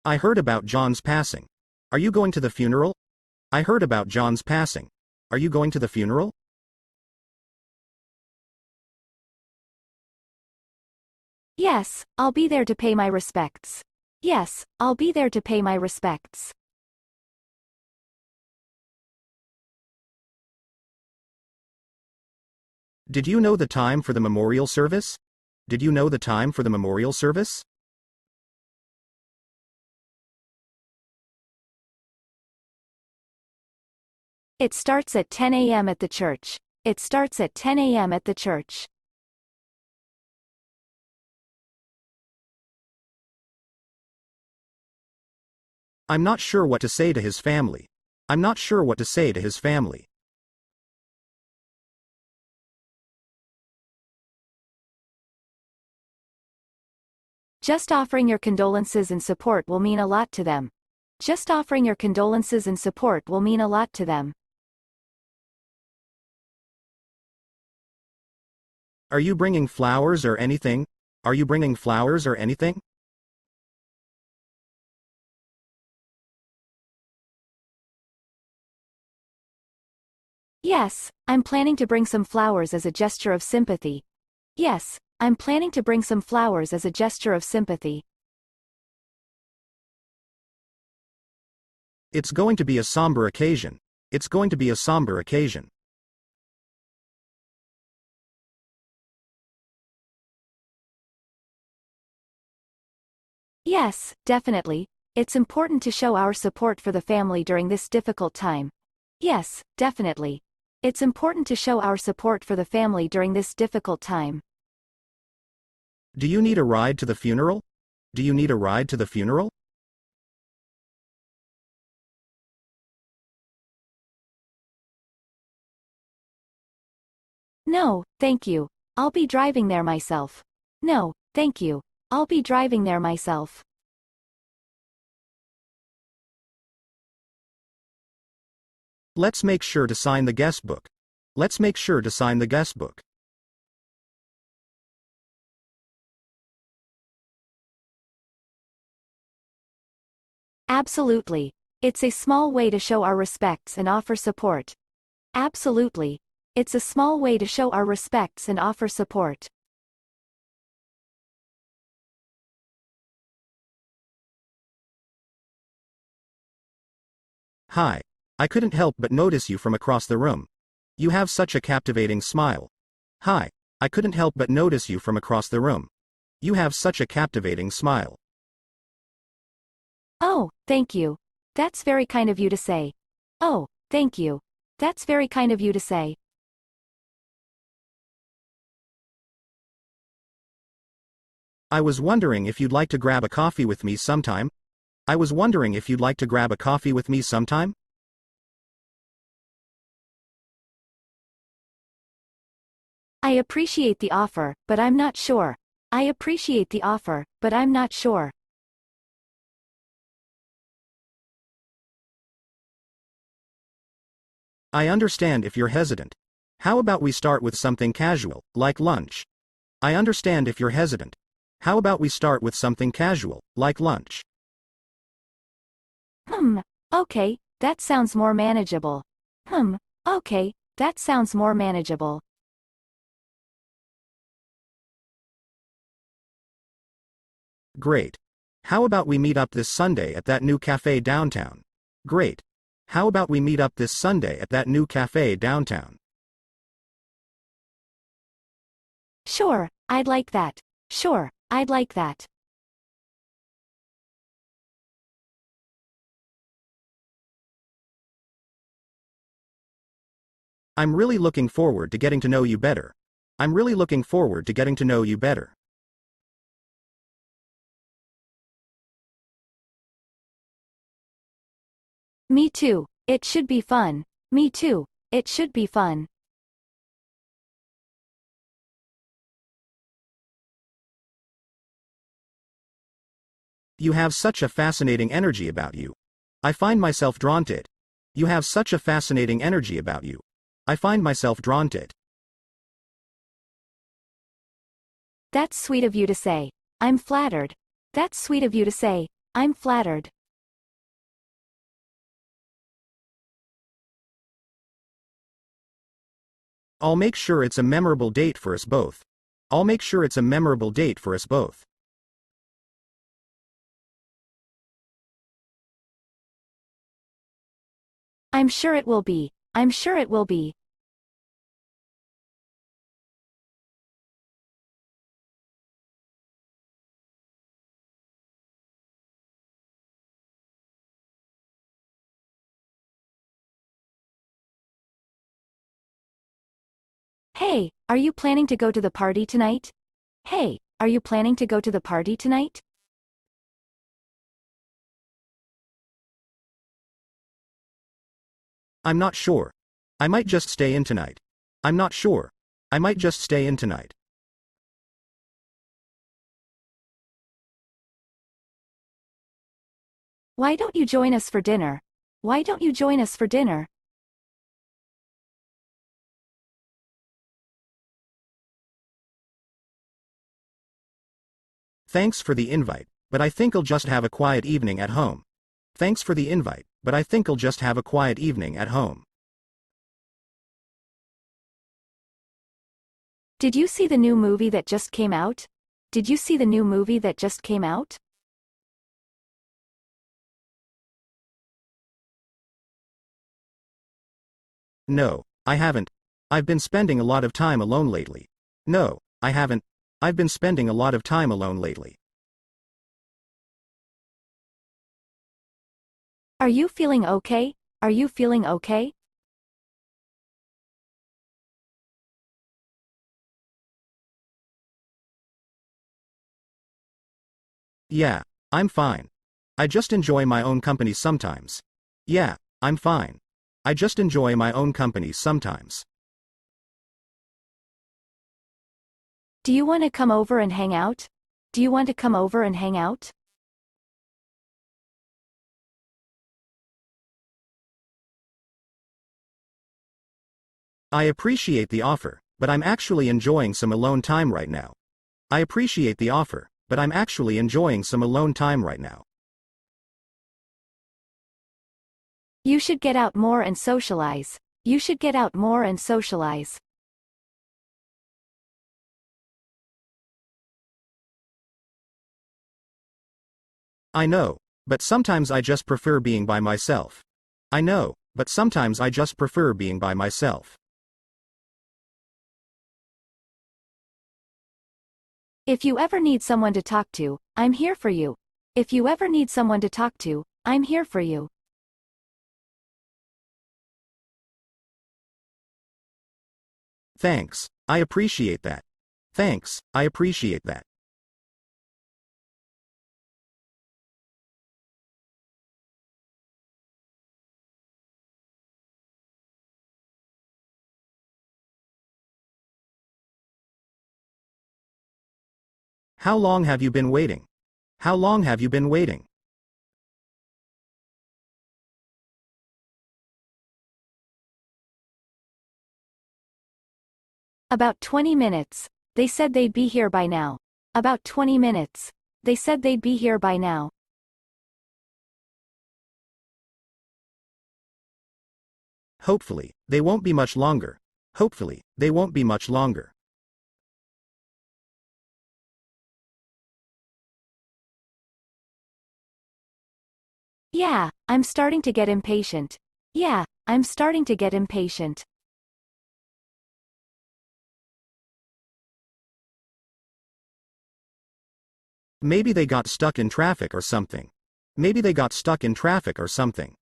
I heard about John's passing. Are you going to the funeral? I heard about John's passing. Are you going to the funeral? Yes, I'll be there to pay my respects. Yes, I'll be there to pay my respects. Did you know the time for the memorial service? Did you know the time for the memorial service? It starts at 10 a.m. at the church. It starts at 10 a.m. at the church. I'm not sure what to say to his family. I'm not sure what to say to his family. Just offering your condolences and support will mean a lot to them. Just offering your condolences and support will mean a lot to them. Are you bringing flowers or anything? Are you bringing flowers or anything? Yes, I'm planning to bring some flowers as a gesture of sympathy. Yes, I'm planning to bring some flowers as a gesture of sympathy. It's going to be a somber occasion. It's going to be a somber occasion. Yes, definitely. It's important to show our support for the family during this difficult time. Yes, definitely. It's important to show our support for the family during this difficult time. Do you need a ride to the funeral? Do you need a ride to the funeral? No, thank you. I'll be driving there myself. No, thank you. I'll be driving there myself. Let's make sure to sign the guest book. Let's make sure to sign the guest book. Absolutely. It's a small way to show our respects and offer support. Absolutely. It's a small way to show our respects and offer support. Hi. I couldn't help but notice you from across the room. You have such a captivating smile. Hi. I couldn't help but notice you from across the room. You have such a captivating smile. Oh, thank you. That's very kind of you to say. Oh, thank you. That's very kind of you to say. I was wondering if you'd like to grab a coffee with me sometime. I was wondering if you'd like to grab a coffee with me sometime. I appreciate the offer, but I'm not sure. I appreciate the offer, but I'm not sure. I understand if you're hesitant. How about we start with something casual, like lunch? I understand if you're hesitant. How about we start with something casual, like lunch? Okay, that sounds more manageable. Okay, that sounds more manageable. Great. How about we meet up this Sunday at that new cafe downtown? Great. How about we meet up this Sunday at that new cafe downtown? Sure, I'd like that. Sure, I'd like that. I'm really looking forward to getting to know you better. I'm really looking forward to getting to know you better. Me too. It should be fun. Me too. It should be fun. You have such a fascinating energy about you. I find myself drawn to it. You have such a fascinating energy about you. I find myself drawn to it. That's sweet of you to say. I'm flattered. That's sweet of you to say. I'm flattered. I'll make sure it's a memorable date for us both. I'll make sure it's a memorable date for us both. I'm sure it will be. I'm sure it will be. Hey, are you planning to go to the party tonight? Hey, are you planning to go to the party tonight? I'm not sure. I might just stay in tonight. I'm not sure. I might just stay in tonight. Why don't you join us for dinner? Why don't you join us for dinner? Thanks for the invite, but I think I'll just have a quiet evening at home. Thanks for the invite, but I think I'll just have a quiet evening at home. Did you see the new movie that just came out? Did you see the new movie that just came out? No, I haven't. I've been spending a lot of time alone lately. No, I haven't. I've been spending a lot of time alone lately. Are you feeling okay? Are you feeling okay? Yeah, I'm fine. I just enjoy my own company sometimes. Yeah, I'm fine. I just enjoy my own company sometimes. Do you want to come over and hang out? Do you want to come over and hang out? I appreciate the offer, but I'm actually enjoying some alone time right now. I appreciate the offer, but I'm actually enjoying some alone time right now. You should get out more and socialize. You should get out more and socialize. I know, but sometimes I just prefer being by myself. I know, but sometimes I just prefer being by myself. If you ever need someone to talk to, I'm here for you. If you ever need someone to talk to, I'm here for you. Thanks, I appreciate that. Thanks, I appreciate that. How long have you been waiting? How long have you been waiting? About 20 minutes. They said they'd be here by now. About 20 minutes. They said they'd be here by now. Hopefully, they won't be much longer. Hopefully, they won't be much longer. Yeah, I'm starting to get impatient. Yeah, I'm starting to get impatient. Maybe they got stuck in traffic or something. Maybe they got stuck in traffic or something.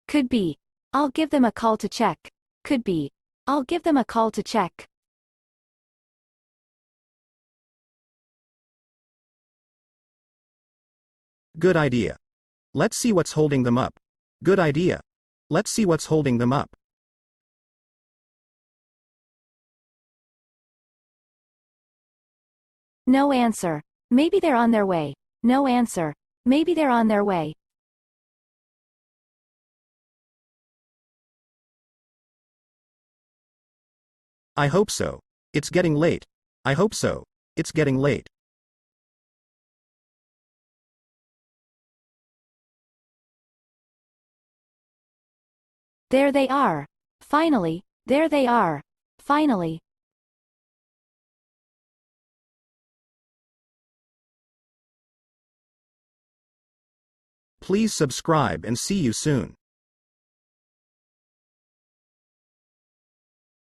Could be. I'll give them a call to check. Could be. I'll give them a call to check. Good idea. Let's see what's holding them up. Good idea. Let's see what's holding them up. No answer. Maybe they're on their way. No answer. Maybe they're on their way. I hope so. It's getting late. I hope so. It's getting late. There they are. Finally, there they are. Finally. Please subscribe and see you soon.